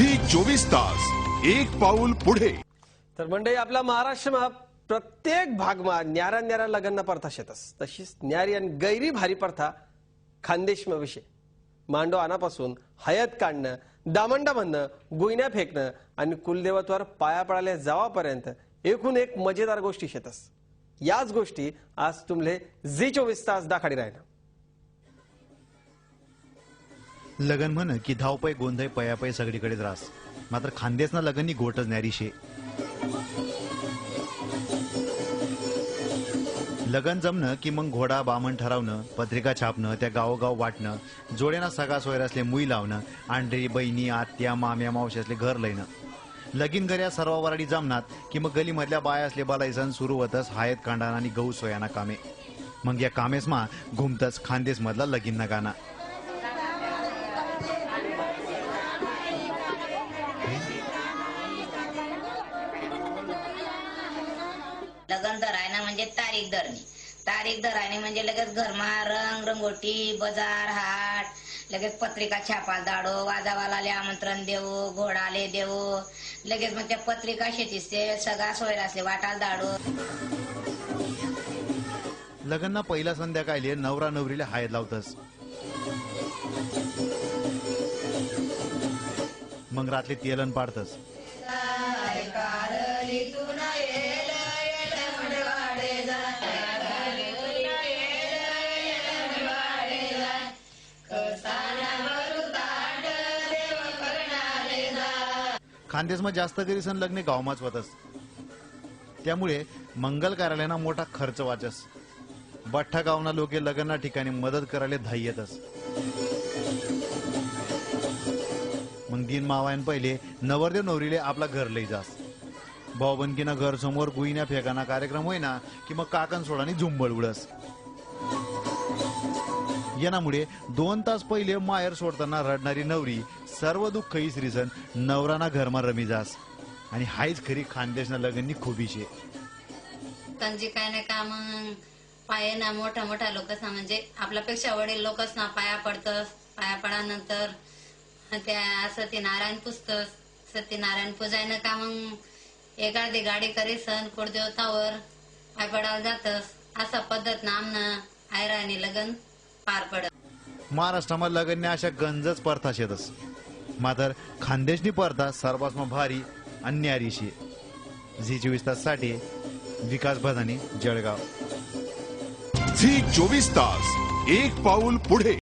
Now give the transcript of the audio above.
Zee 24 तास एक पाऊल पुढे। तर मंडळी आपला महाराष्ट्रमा प्रत्येक भागमा न्यारा न्यारा लग्न प्रथा शेतस तशीच न्यारी आणि गैरी भारी प्रथा खानदेशमा विषय मांडो आनापासून हयत काढणं दामंडा म्हणणं गुईन्या फेकणं आणि कुलदेवत्वावर पाया पडायला जावापर्यंत एकूण एक मजेदार गोष्टी शेतस। याच गोष्टी आज तुमले झी 24 तास दाखाडी राहणार। लगन म्हण की धावपय गोंधळ पयापय सगळीकडेच रास, मात्र खानदेशना लगननी गोटच न्यारी शे। लगन जमणं की मग घोडा बामण ठरवणं, पत्रिका छापणं, त्या गावोगाव वाटणं, जोड्यांना सगळा सोयर असले मुई लावणं, आंडरी बहिणी आत्या माम्या मावशी असले घर लयणं, लगीन घऱ्या सर्व वराडी जमनात की मग गलीमधल्या बाया असले बलायसन सुरू होतच हायत कांडाना आणि गहू सोयाना कामे। मग या कामेसमा घुमतच खानदेश मधला लगीन गाणं। लगन धरायना म्हणजे तारीख धरणे, तारीख धरायने म्हणजे लगेच घरमा रंग रंगोटी बाजार हाट, लगेच पत्रिका छापाल दाडो, वाजावालाले आमंत्रण देऊ, घोडाले देऊ, लगेच मग त्या पत्रिका शेतीचे सगळा सोयरा असले वाटाल दाडो। लगनना पहिला संध्याकाळी नवरा नवरीला हायद लावतस, मग रात्री तेलन पाडतस। खानदेशમાં जास्त करी सण लग्ने गावमाच होतस, त्यामुळे मंगल कार्यालयाना मोठा खर्च वाचस। बठ्ठा गावना लोके लग्ना ठिकाणी मदत करायला धाई येतस। मग दिन मावायन पहिले नवरदेव नवरीले आपला घर लई जास। भाऊबंदकीना घर समोर गुईन्या फेकाना कार्यक्रम होईना की मग काकण सोडानी झुंबळ उडस। यामुळे 2 तास पहिले माहेर सोडताना रडणारी नवरी सर्व दुःख इसरीसन नवराना घरमा रमी जास आणि हायच खरी खानदेशना लगननी खुबी शे। त्यांची काय नाही का मग पाय ना मोठा मोठा लोकच ना म्हणजे आपल्यापेक्षा वडील लोकच ना पाया पडतस, पाया पडानंतर त्या सत्यनारायण पुजतस, सत्यनारायण पूजायनं का मग एखादी गाडी करीसन कुळदेवतावर पाय पडायला जातस। असा पद्धत नामनं आयराणी लगन पार पडत। महाराष्ट्रामध्ये लगनने अशा गंजच प्रथा शेतस, मात्र खानदेशनी प्रथा सर्वात भारी अन्यारी शे। झी 24 तास साठी विकास भदानी, जळगाव। झी 24 तास एक पाऊल पुढे।